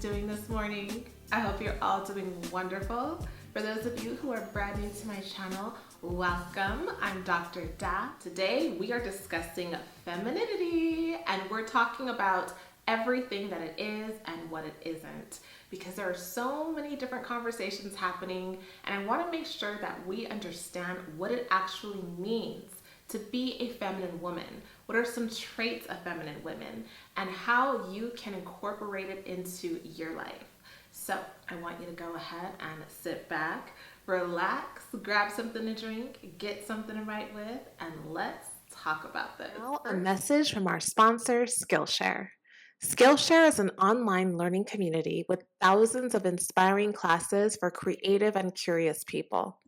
doing this morning? I hope you're all doing wonderful. For those of you who are brand new to my channel, welcome. I'm Dr. Da. Today we are discussing femininity, and we're talking about everything that it is and what it isn't, because there are so many different conversations happening, and I want to make sure that we understand what it actually means to be a feminine woman. What are some traits of feminine women and how you can incorporate it into your life? So I want you to go ahead and sit back, relax, grab something to drink, get something to write with, and let's talk about this. Now, a message from our sponsor, Skillshare. Skillshare is an online learning community with thousands of inspiring classes for creative and curious people.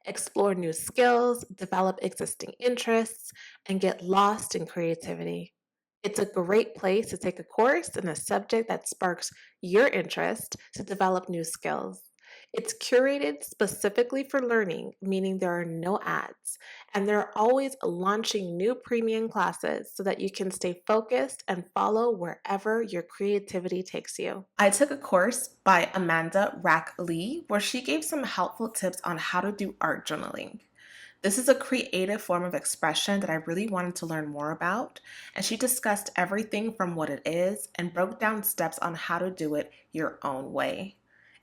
Explore new skills, develop existing interests, and get lost in creativity. It's a great place to take a course in a subject that sparks your interest to develop new skills. It's curated specifically for learning, meaning there are no ads, and they're always launching new premium classes so that you can stay focused and follow wherever your creativity takes you. I took a course by Amanda Rack Lee where she gave some helpful tips on how to do art journaling. This is a creative form of expression that I really wanted to learn more about, and she discussed everything from what it is and broke down steps on how to do it your own way.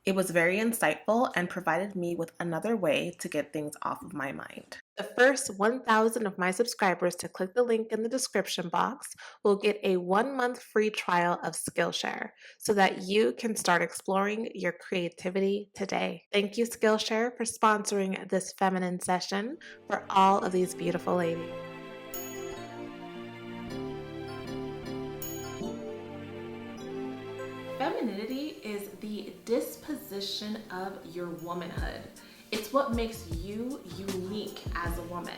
It was very insightful and provided me with another way to get things off of my mind. The first 1,000 of my subscribers to click the link in the description box will get a 1-month free trial of Skillshare so that you can start exploring your creativity today. Thank you, Skillshare, for sponsoring this feminine session for all of these beautiful ladies. Femininity is the disposition of your womanhood. It's what makes you unique as a woman.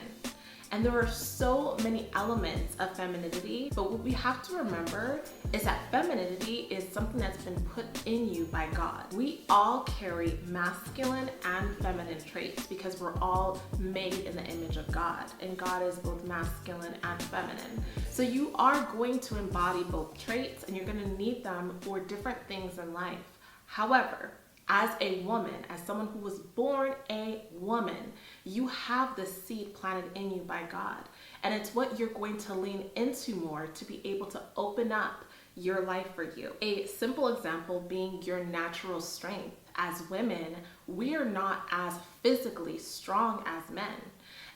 And there are so many elements of femininity, but what we have to remember is that femininity is something that's been put in you by God. We all carry masculine and feminine traits because we're all made in the image of God, and God is both masculine and feminine. So you are going to embody both traits, and you're going to need them for different things in life. However, as a woman, as someone who was born a woman, you have the seed planted in you by God. And it's what you're going to lean into more to be able to open up your life for you. A simple example being your natural strength. As women, we are not as physically strong as men.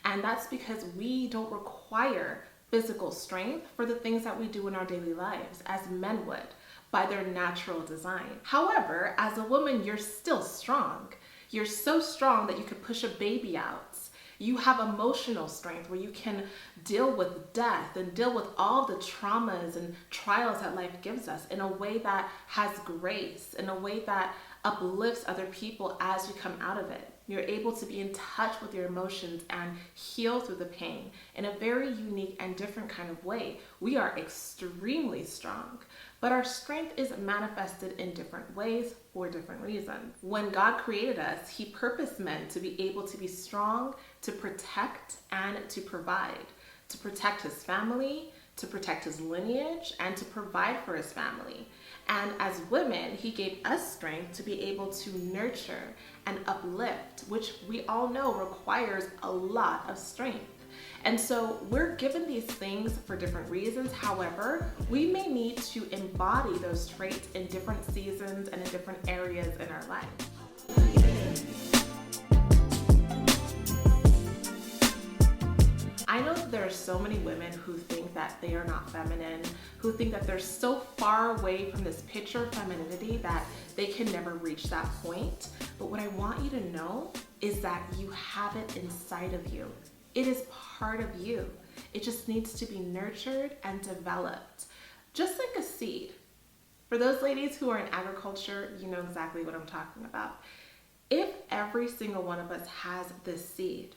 And that's because we don't require physical strength for the things that we do in our daily lives as men would, by their natural design. However, as a woman, you're still strong. You're so strong that you could push a baby out. You have emotional strength where you can deal with death and deal with all the traumas and trials that life gives us in a way that has grace, in a way that uplifts other people as you come out of it. You're able to be in touch with your emotions and heal through the pain in a very unique and different kind of way. We are extremely strong, but our strength is manifested in different ways for different reasons. When God created us, He purposed men to be able to be strong, to protect and to provide. To protect His family, to protect His lineage, and to provide for His family. And as women, He gave us strength to be able to nurture and uplift, which we all know requires a lot of strength. And so we're given these things for different reasons. However, we may need to embody those traits in different seasons and in different areas in our life. I know that there are so many women who think that they are not feminine, who think that they're so far away from this picture of femininity that they can never reach that point. But what I want you to know is that you have it inside of you. It is part of you. It just needs to be nurtured and developed, just like a seed. For those ladies who are in agriculture, you know exactly what I'm talking about. If every single one of us has this seed,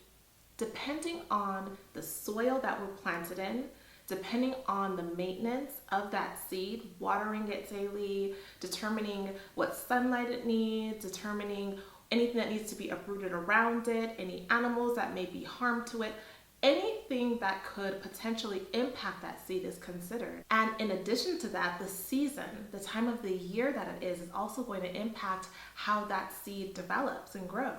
depending on the soil that we're planted in, depending on the maintenance of that seed, watering it daily, determining what sunlight it needs, determining anything that needs to be uprooted around it, any animals that may be harm to it, anything that could potentially impact that seed is considered. And in addition to that, the season, the time of the year that it is also going to impact how that seed develops and grows.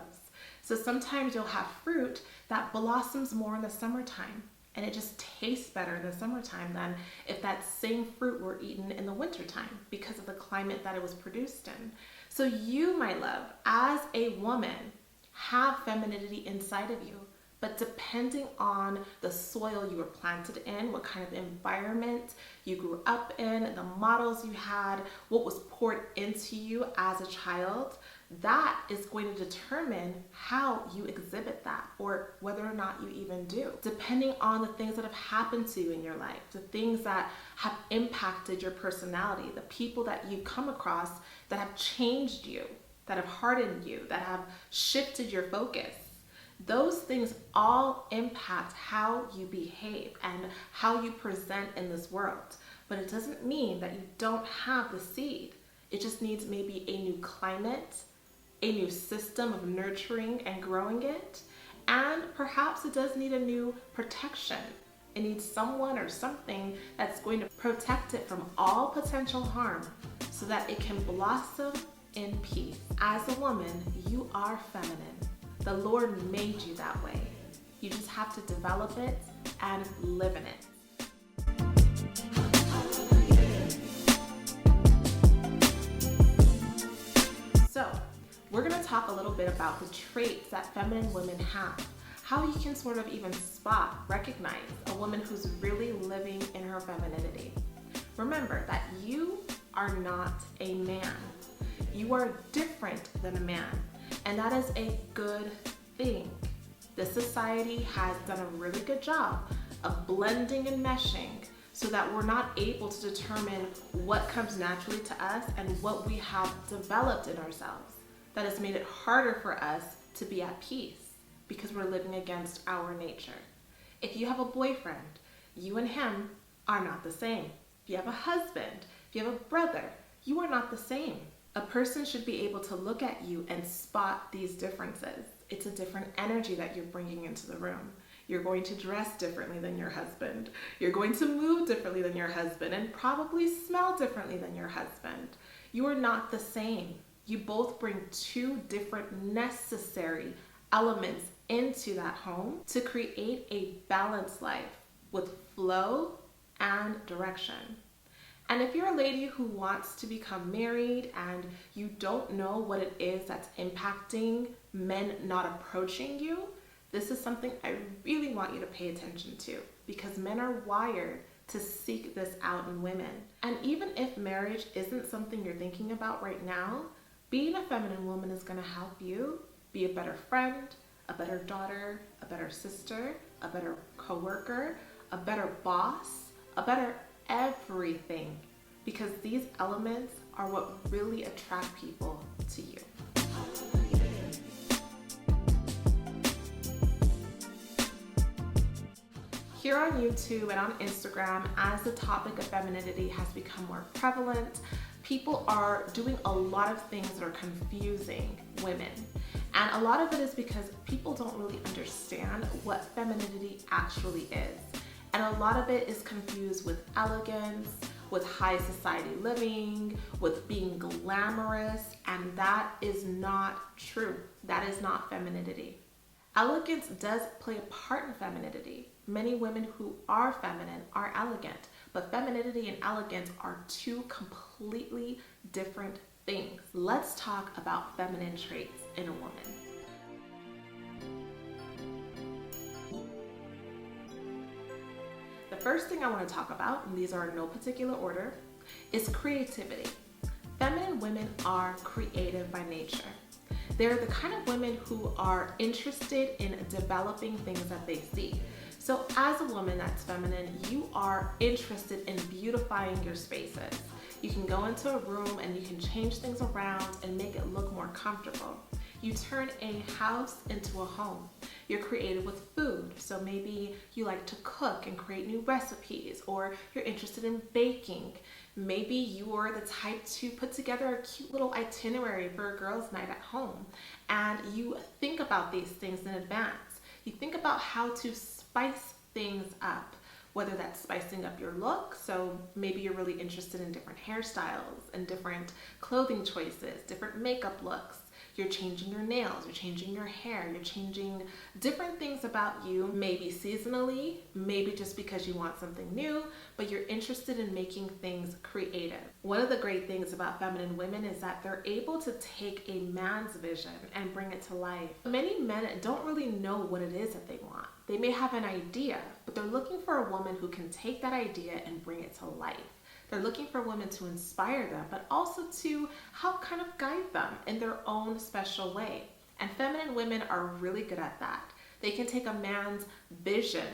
So sometimes you'll have fruit that blossoms more in the summertime, and it just tastes better in the summertime than if that same fruit were eaten in the wintertime because of the climate that it was produced in. So you, my love, as a woman, have femininity inside of you. But depending on the soil you were planted in, what kind of environment you grew up in, the models you had, what was poured into you as a child, that is going to determine how you exhibit that or whether or not you even do. Depending on the things that have happened to you in your life, the things that have impacted your personality, the people that you come across that have changed you, that have hardened you, that have shifted your focus. Those things all impact how you behave and how you present in this world. But it doesn't mean that you don't have the seed. It just needs maybe a new climate, a new system of nurturing and growing it, and perhaps it does need a new protection. It needs someone or something that's going to protect it from all potential harm so that it can blossom in peace. As a woman, you are feminine. The Lord made you that way. You just have to develop it and live in it. So, we're going to talk a little bit about the traits that feminine women have. How you can sort of even recognize a woman who's really living in her femininity. Remember that you are not a man. You are different than a man. And that is a good thing. This society has done a really good job of blending and meshing so that we're not able to determine what comes naturally to us and what we have developed in ourselves. That has made it harder for us to be at peace because we're living against our nature. If you have a boyfriend, you and him are not the same. If you have a husband, if you have a brother, you are not the same. A person should be able to look at you and spot these differences. It's a different energy that you're bringing into the room. You're going to dress differently than your husband. You're going to move differently than your husband and probably smell differently than your husband. You are not the same. You both bring two different necessary elements into that home to create a balanced life with flow and direction. And if you're a lady who wants to become married and you don't know what it is that's impacting men not approaching you, this is something I really want you to pay attention to because men are wired to seek this out in women. And even if marriage isn't something you're thinking about right now, being a feminine woman is going to help you be a better friend, a better daughter, a better sister, a better coworker, a better boss, a better everything, because these elements are what really attract people to you. Here on YouTube and on Instagram, as the topic of femininity has become more prevalent, people are doing a lot of things that are confusing women. And a lot of it is because people don't really understand what femininity actually is. And a lot of it is confused with elegance, with high society living, with being glamorous, and that is not true. That is not femininity. Elegance does play a part in femininity. Many women who are feminine are elegant, but femininity and elegance are two completely different things. Let's talk about feminine traits in a woman. The first thing I want to talk about, and these are in no particular order, is creativity. Feminine women are creative by nature. They're the kind of women who are interested in developing things that they see. So as a woman that's feminine, you are interested in beautifying your spaces. You can go into a room and you can change things around and make it look more comfortable. You turn a house into a home. You're creative with food, so maybe you like to cook and create new recipes, or you're interested in baking. Maybe you are the type to put together a cute little itinerary for a girls' night at home, and you think about these things in advance. You think about how to spice things up, whether that's spicing up your look. So maybe you're really interested in different hairstyles and different clothing choices, different makeup looks. You're changing your nails, you're changing your hair, you're changing different things about you, maybe seasonally, maybe just because you want something new, but you're interested in making things creative. One of the great things about feminine women is that they're able to take a man's vision and bring it to life. Many men don't really know what it is that they want. They may have an idea, but they're looking for a woman who can take that idea and bring it to life. They're looking for women to inspire them, but also to help kind of guide them in their own special way. And feminine women are really good at that. They can take a man's vision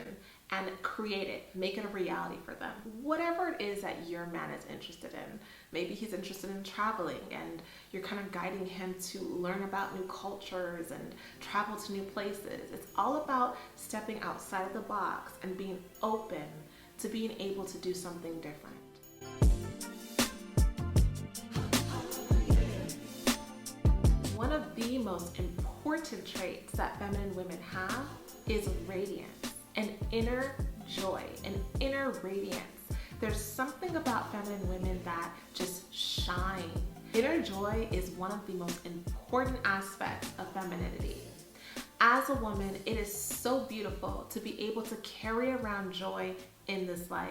and create it, make it a reality for them. Whatever it is that your man is interested in. Maybe he's interested in traveling and you're kind of guiding him to learn about new cultures and travel to new places. It's all about stepping outside of the box and being open to being able to do something different. One of the most important traits that feminine women have is radiance, an inner joy, an inner radiance. There's something about feminine women that just shine. Inner joy is one of the most important aspects of femininity. As a woman, it is so beautiful to be able to carry around joy in this life.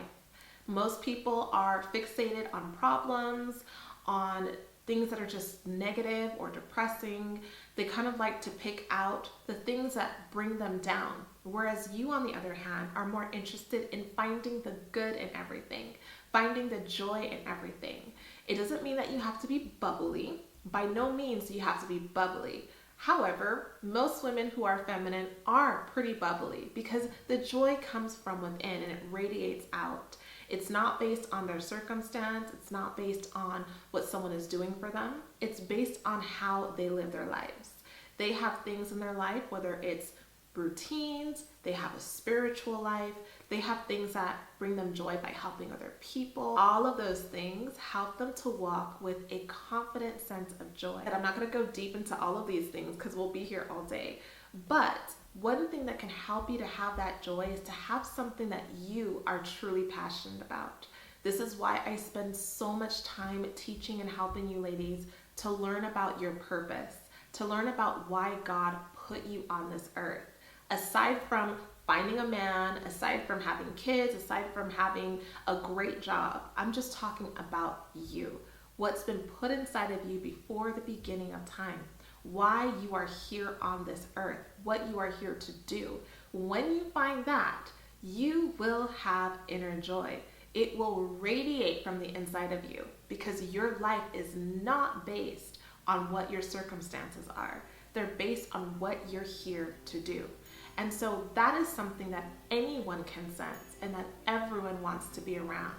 Most people are fixated on problems, on things that are just negative or depressing. They kind of like to pick out the things that bring them down. Whereas you, on the other hand, are more interested in finding the good in everything, finding the joy in everything. It doesn't mean that you have to be bubbly. By no means do you have to be bubbly. However, most women who are feminine are pretty bubbly because the joy comes from within and it radiates out. It's not based on their circumstance. It's not based on what someone is doing for them. It's based on how they live their lives. They have things in their life, whether it's routines, they have a spiritual life, they have things that bring them joy by helping other people. All of those things help them to walk with a confident sense of joy. And I'm not going to go deep into all of these things because we'll be here all day. But one thing that can help you to have that joy is to have something that you are truly passionate about. This is why I spend so much time teaching and helping you ladies to learn about your purpose, to learn about why God put you on this earth. Aside from finding a man, aside from having kids, aside from having a great job, I'm just talking about you. What's been put inside of you before the beginning of time. Why you are here on this earth, what you are here to do. When you find that, you will have inner joy. It will radiate from the inside of you because your life is not based on what your circumstances are. They're based on what you're here to do. And so that is something that anyone can sense and that everyone wants to be around.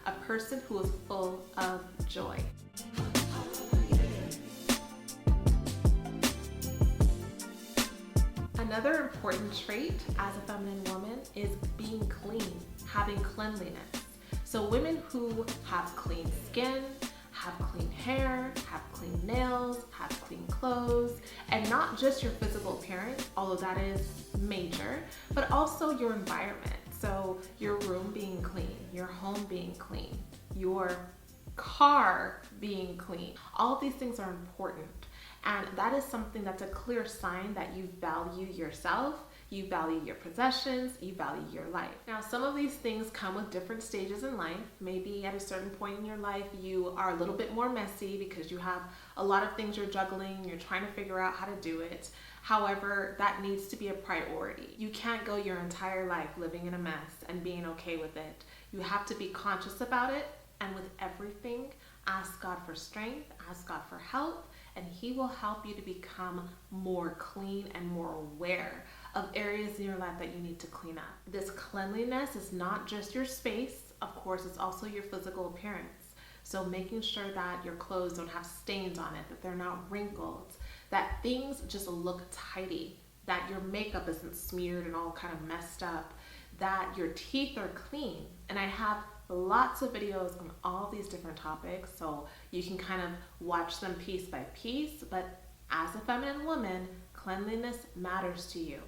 A person who is full of joy. Another important trait as a feminine woman is being clean, having cleanliness. So women who have clean skin, have clean hair, have clean nails, have clean clothes, and not just your physical appearance, although that is major, but also your environment. So your room being clean, your home being clean, your car being clean. All of these things are important. And that is something that's a clear sign that you value yourself, you value your possessions, you value your life. Now, some of these things come with different stages in life. Maybe at a certain point in your life, you are a little bit more messy because you have a lot of things you're juggling, you're trying to figure out how to do it. However, that needs to be a priority. You can't go your entire life living in a mess and being okay with it. You have to be conscious about it, and with everything, ask God for strength, ask God for help, and He will help you to become more clean and more aware of areas in your life that you need to clean up. This cleanliness is not just your space, of course, it's also your physical appearance. So making sure that your clothes don't have stains on it, that they're not wrinkled, that things just look tidy, that your makeup isn't smeared and all kind of messed up, that your teeth are clean. And I have lots of videos on all these different topics, so you can kind of watch them piece by piece. But as a feminine woman, cleanliness matters to you.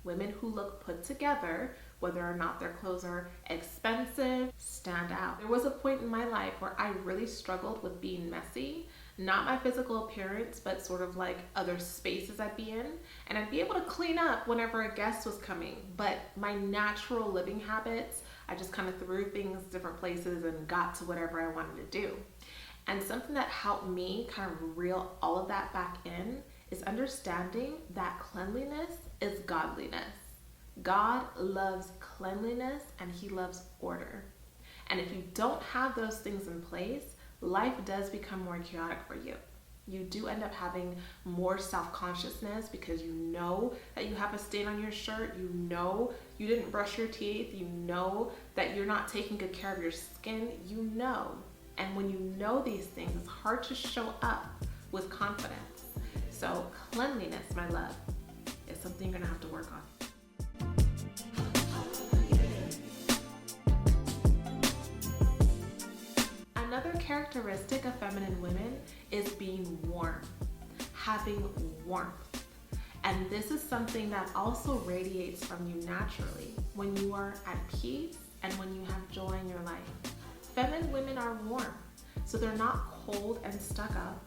Women who look put together, whether or not their clothes are expensive, stand out. There was a point in my life where I really struggled with being messy. Not my physical appearance, but sort of like other spaces I'd be in. And I'd be able to clean up whenever a guest was coming. But my natural living habits, I just kind of threw things different places and got to whatever I wanted to do. And something that helped me kind of reel all of that back in is understanding that cleanliness is godliness. God loves cleanliness and he loves order. And if you don't have those things in place, life does become more chaotic for you. You do end up having more self-consciousness because you know that you have a stain on your shirt, you know you didn't brush your teeth, you know that you're not taking good care of your skin, you know. And when you know these things, it's hard to show up with confidence. So cleanliness, my love, is something you're gonna have to work on. Another characteristic of feminine women is being warm, having warmth. And this is something that also radiates from you naturally when you are at peace and when you have joy in your life. Feminine women are warm, so they're not cold and stuck up.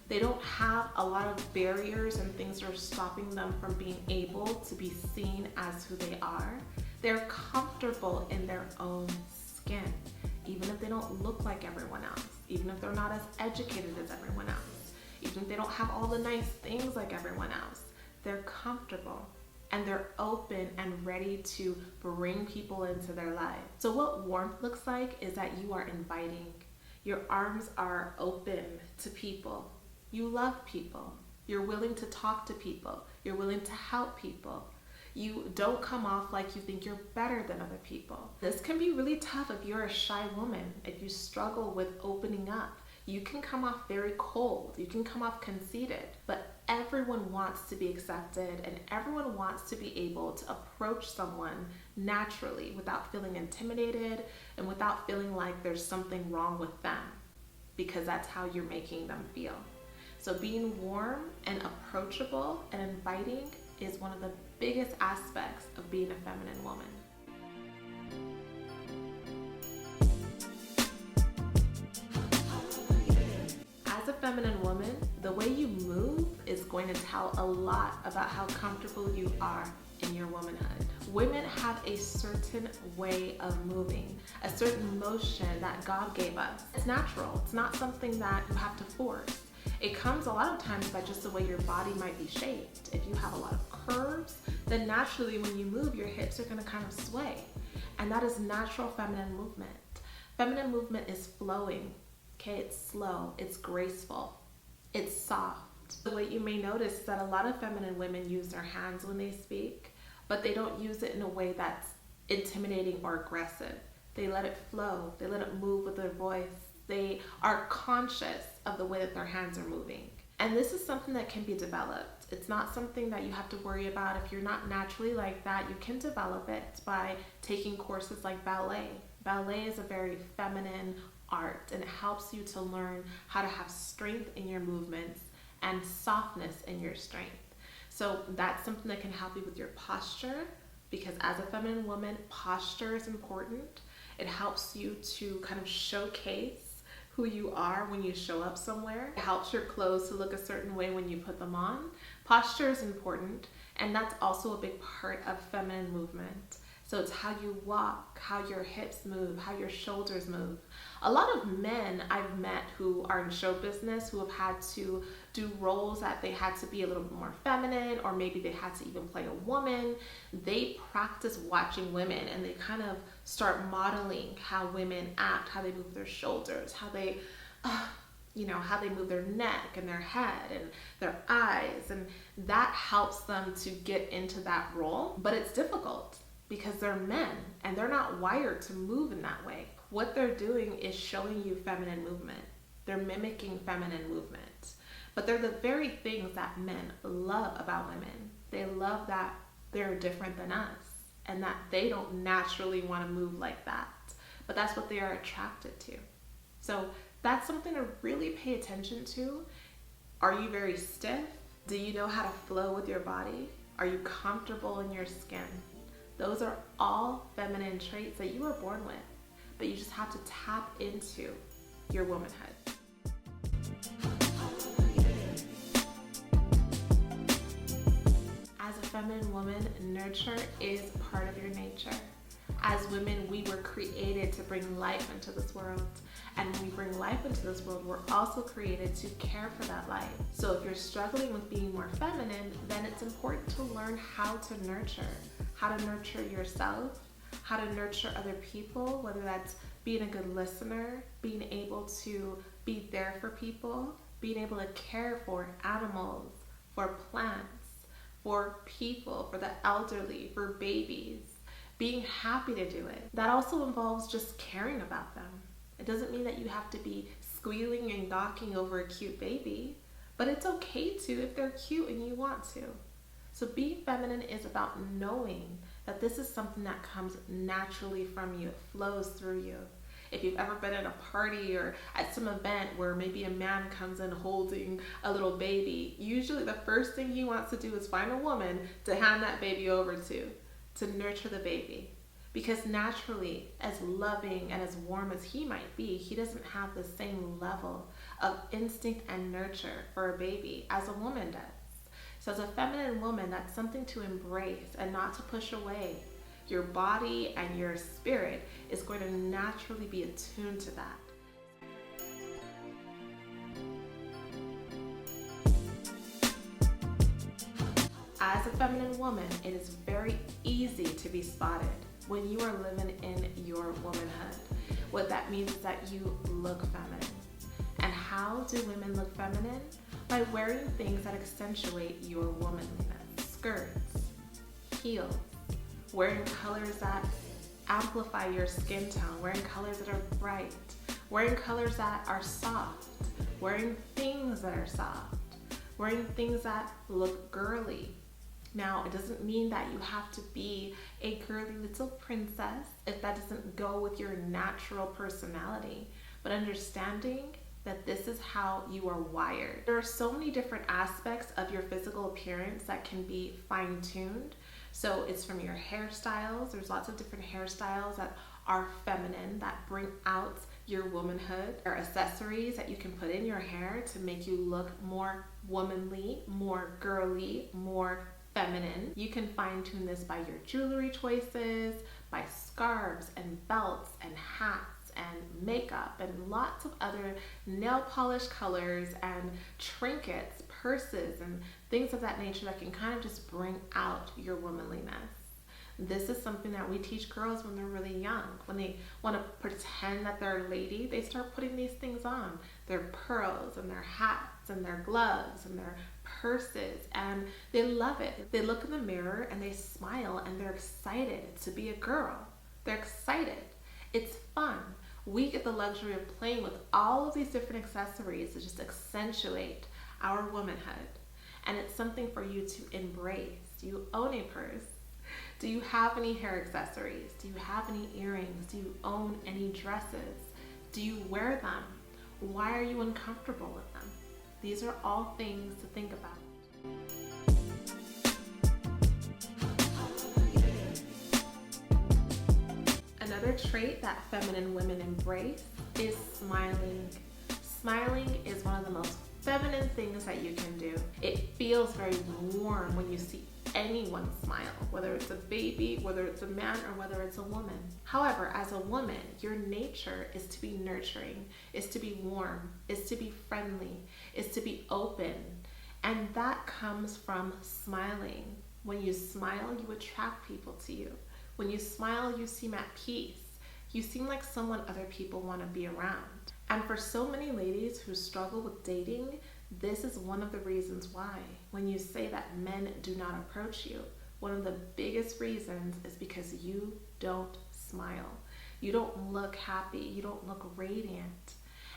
They don't have a lot of barriers and things that are stopping them from being able to be seen as who they are. They're comfortable in their own skin, even if they don't look like everyone else, even if they're not as educated as everyone else, even if they don't have all the nice things like everyone else. They're comfortable and they're open and ready to bring people into their lives. So what warmth looks like is that you are inviting. Your arms are open to people. You love people. You're willing to talk to people. You're willing to help people. You don't come off like you think you're better than other people. This can be really tough if you're a shy woman, if you struggle with opening up. You can come off very cold. You can come off conceited, but everyone wants to be accepted and everyone wants to be able to approach someone naturally without feeling intimidated and without feeling like there's something wrong with them, because that's how you're making them feel. So being warm and approachable and inviting is one of the biggest aspects of being a feminine woman. As a feminine woman, the way you move is going to tell a lot about how comfortable you are in your womanhood. Women have a certain way of moving, a certain motion that God gave us. It's natural. It's not something that you have to force. It comes a lot of times by just the way your body might be shaped. If you have a lot of curves, then naturally when you move, your hips are going to kind of sway. And that is natural feminine movement. Feminine movement is flowing. Okay, it's slow, it's graceful, it's soft. The way you may notice is that a lot of feminine women use their hands when they speak, but they don't use it in a way that's intimidating or aggressive. They let it flow, they let it move with their voice. They are conscious of the way that their hands are moving. And this is something that can be developed. It's not something that you have to worry about. If you're not naturally like that, you can develop it by taking courses like ballet. Ballet is a very feminine art, and it helps you to learn how to have strength in your movements and softness in your strength. So that's something that can help you with your posture, because as a feminine woman, posture is important. It helps you to kind of showcase who you are when you show up somewhere. It helps your clothes to look a certain way when you put them on. Posture is important, and that's also a big part of feminine movement. So it's how you walk, how your hips move, how your shoulders move. A lot of men I've met who are in show business who have had to do roles that they had to be a little bit more feminine, or maybe they had to even play a woman. They practice watching women and they kind of start modeling how women act, how they move their shoulders, how they, how they move their neck and their head and their eyes. And that helps them to get into that role. But it's difficult because they're men and they're not wired to move in that way. What they're doing is showing you feminine movement. They're mimicking feminine movement. But they're the very things that men love about women. They love that they're different than us and that they don't naturally want to move like that. But that's what they are attracted to. So that's something to really pay attention to. Are you very stiff? Do you know how to flow with your body? Are you comfortable in your skin? Those are all feminine traits that you were born with, but you just have to tap into your womanhood. As a feminine woman, nurture is part of your nature. As women, we were created to bring life into this world. And when we bring life into this world, we're also created to care for that life. So if you're struggling with being more feminine, then it's important to learn how to nurture yourself, how to nurture other people, whether that's being a good listener, being able to be there for people, being able to care for animals, for plants, for people, for the elderly, for babies, being happy to do it. That also involves just caring about them. It doesn't mean that you have to be squealing and gawking over a cute baby, but it's okay to if they're cute and you want to. So being feminine is about knowing that this is something that comes naturally from you. It flows through you. If you've ever been at a party or at some event where maybe a man comes in holding a little baby, usually the first thing he wants to do is find a woman to hand that baby over to nurture the baby. Because naturally, as loving and as warm as he might be, he doesn't have the same level of instinct and nurture for a baby as a woman does. So as a feminine woman, that's something to embrace and not to push away. Your body and your spirit is going to naturally be attuned to that. As a feminine woman, it is very easy to be spotted when you are living in your womanhood. What that means is that you look feminine. And how do women look feminine? By wearing things that accentuate your womanliness. Skirts, heels, wearing colors that amplify your skin tone, wearing colors that are bright, wearing colors that are soft, wearing things that are soft, wearing things that look girly. Now, it doesn't mean that you have to be a girly little princess if that doesn't go with your natural personality, but understanding that this is how you are wired. There are so many different aspects of your physical appearance that can be fine-tuned. So it's from your hairstyles. There's lots of different hairstyles that are feminine, that bring out your womanhood. There are accessories that you can put in your hair to make you look more womanly, more girly, more feminine. You can fine-tune this by your jewelry choices, by scarves and belts and hats and makeup and lots of other nail polish colors and trinkets, purses, and things of that nature that can kind of just bring out your womanliness. This is something that we teach girls when they're really young. When they want to pretend that they're a lady, they start putting these things on. Their pearls and their hats and their gloves and their purses, and they love it. They look in the mirror and they smile and they're excited to be a girl. They're excited. It's fun. We get the luxury of playing with all of these different accessories to just accentuate our womanhood. And it's something for you to embrace. Do you own a purse? Do you have any hair accessories? Do you have any earrings? Do you own any dresses? Do you wear them? Why are you uncomfortable with them? These are all things to think about. Another trait that feminine women embrace is smiling. Smiling is one of the most feminine things that you can do. It feels very warm when you see anyone smile, whether it's a baby, whether it's a man, or whether it's a woman. However, as a woman, your nature is to be nurturing, is to be warm, is to be friendly, is to be open. And that comes from smiling. When you smile, you attract people to you. When you smile, you seem at peace. You seem like someone other people want to be around. And for so many ladies who struggle with dating, this is one of the reasons why. When you say that men do not approach you, one of the biggest reasons is because you don't smile. You don't look happy. You don't look radiant.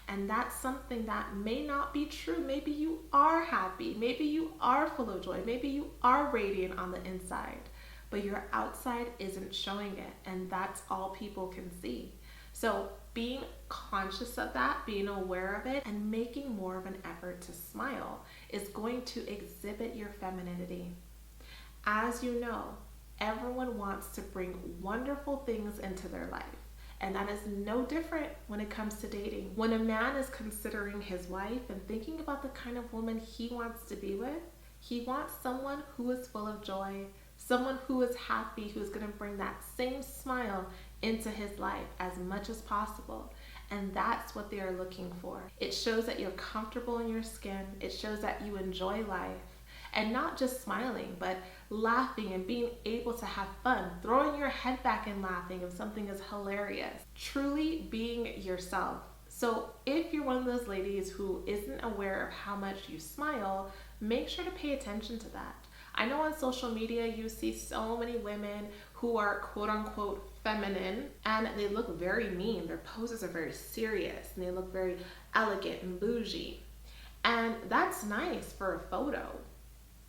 And that's something that may not be true. Maybe you are happy. Maybe you are full of joy. Maybe you are radiant on the inside, but your outside isn't showing it. And that's all people can see. So being conscious of that, being aware of it, and making more of an effort to smile is going to exhibit your femininity. As you know, Everyone wants to bring wonderful things into their life. And that is no different when it comes to dating. When a man is considering his wife and thinking about the kind of woman he wants to be with, he wants someone who is full of joy, someone who is happy, who's going to bring that same smile into his life as much as possible. And that's what they are looking for. It shows that you're comfortable in your skin. It shows that you enjoy life. And not just smiling, but laughing and being able to have fun, throwing your head back and laughing if something is hilarious. Truly being yourself. So if you're one of those ladies who isn't aware of how much you smile, make sure to pay attention to that. I know on social media you see so many women who are quote unquote feminine and they look very mean. Their poses are very serious and they look very elegant and bougie. And that's nice for a photo.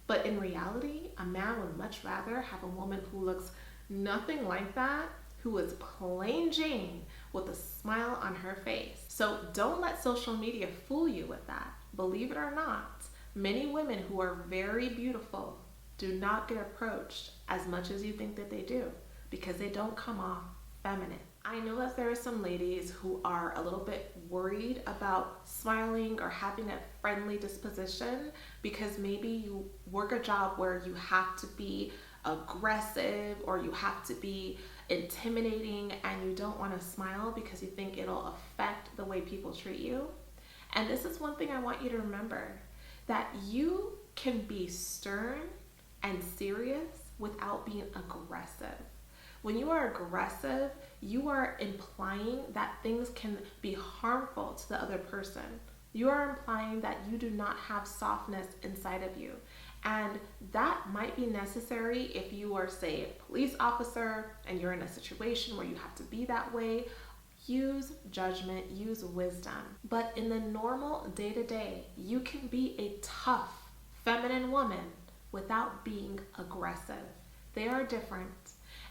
But in reality, a man would much rather have a woman who looks nothing like that, who is plain Jane with a smile on her face. So don't let social media fool you with that. Believe it or not, many women who are very beautiful do not get approached as much as you think that they do because they don't come off feminine. I know that there are some ladies who are a little bit worried about smiling or having a friendly disposition because maybe you work a job where you have to be aggressive or you have to be intimidating and you don't want to smile because you think it'll affect the way people treat you. And this is one thing I want you to remember, that you can be stern and serious without being aggressive. When you are aggressive, you are implying that things can be harmful to the other person. You are implying that you do not have softness inside of you. And that might be necessary if you are, say, a police officer and you're in a situation where you have to be that way. Use judgment, use wisdom. But in the normal day-to-day, you can be a tough, feminine woman without being aggressive. They are different.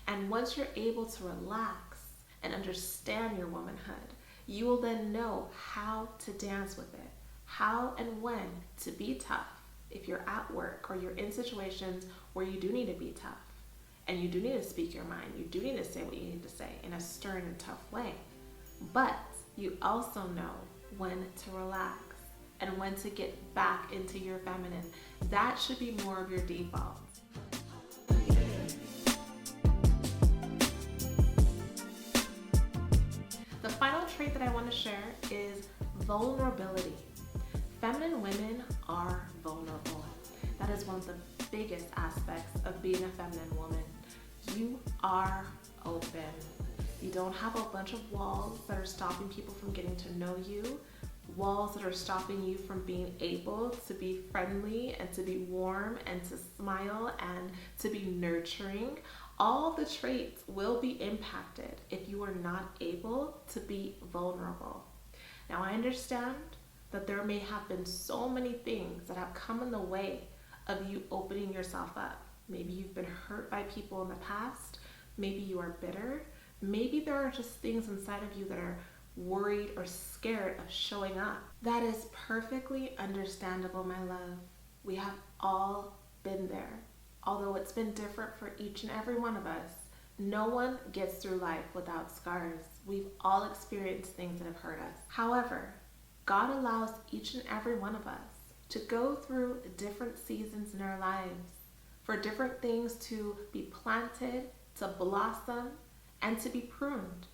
And once you're able to relax and understand your womanhood, you will then know how to dance with it, how and when to be tough if you're at work or you're in situations where you do need to be tough and you do need to speak your mind. You do need to say what you need to say in a stern and tough way. But you also know when to relax and when to get back into your feminine. That should be more of your default. The final trait that I want to share is vulnerability. Feminine women are vulnerable. That is one of the biggest aspects of being a feminine woman. You are open. You don't have a bunch of walls that are stopping people from getting to know you, walls that are stopping you from being able to be friendly and to be warm and to smile and to be nurturing. All the traits will be impacted if you are not able to be vulnerable. Now, I understand that there may have been so many things that have come in the way of you opening yourself up. Maybe you've been hurt by people in the past. Maybe you are bitter. Maybe there are just things inside of you that are worried or scared of showing up. That is perfectly understandable, my love. We have all been there. Although it's been different for each and every one of us, no one gets through life without scars. We've all experienced things that have hurt us. However, God allows each and every one of us to go through different seasons in our lives, for different things to be planted, to blossom, and to be pruned.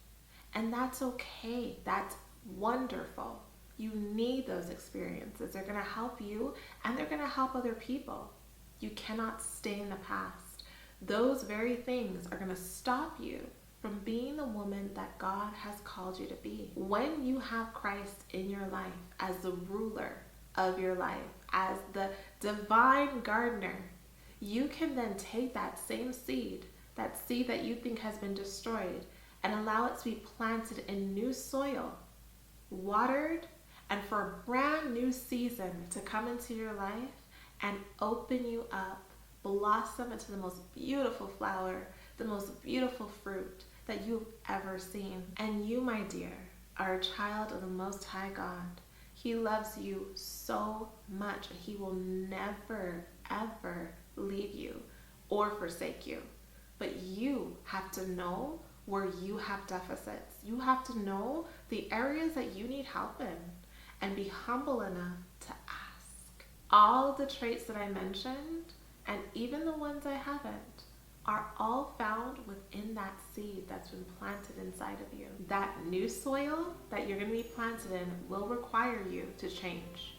And that's okay. That's wonderful. You need those experiences. They're going to help you and they're going to help other people. You cannot stay in the past. Those very things are going to stop you from being the woman that God has called you to be. When you have Christ in your life as the ruler of your life, as the divine gardener, you can then take that same seed that you think has been destroyed, and allow it to be planted in new soil, watered, and for a brand new season to come into your life and open you up, blossom into the most beautiful flower, the most beautiful fruit that you've ever seen. And you, my dear, are a child of the Most High God. He loves you so much, and He will never, ever leave you or forsake you. but you have to know where you have deficits. You have to know the areas that you need help in and be humble enough to ask. All of the traits that I mentioned, and even the ones I haven't, are all found within that seed that's been planted inside of you. That new soil that you're going to be planted in will require you to change.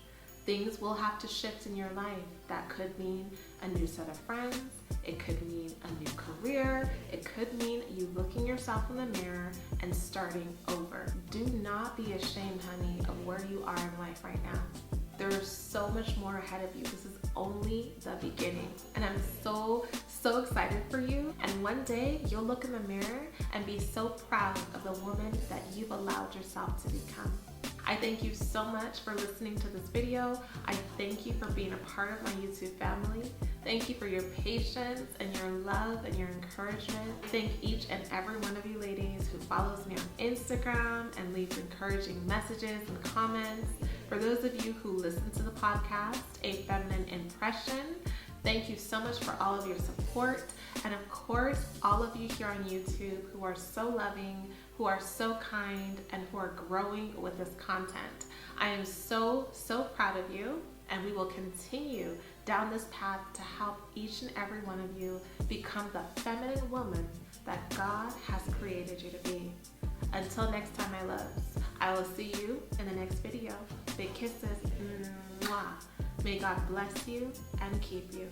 Things will have to shift in your life. That could mean a new set of friends. It could mean a new career. It could mean you looking yourself in the mirror and starting over. Do not be ashamed, honey, of where you are in life right now. There's so much more ahead of you. This is only the beginning. And I'm so excited for you. And one day you'll look in the mirror and be so proud of the woman that you've allowed yourself to become. I thank you so much for listening to this video. I thank you for being a part of my YouTube family. Thank you for your patience and your love and your encouragement. Thank each and every one of you ladies who follows me on Instagram and leaves encouraging messages and comments. For those of you who listen to the podcast, A Feminine Impression, thank you so much for all of your support. And of course, all of you here on YouTube who are so loving, who are so kind, and who are growing with this content. I am so proud of you, and we will continue down this path to help each and every one of you become the feminine woman that God has created you to be. Until next time, my loves, I will see you in the next video. Big kisses. Mwah. May God bless you and keep you.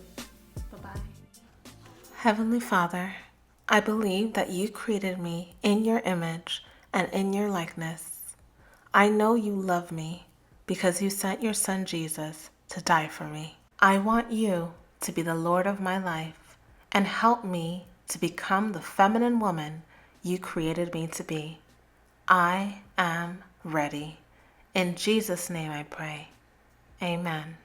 Bye-bye. Heavenly Father, I believe that you created me in your image and in your likeness. I know you love me because you sent your son Jesus to die for me. I want you to be the Lord of my life and help me to become the feminine woman you created me to be. I am ready. In Jesus' name I pray. Amen.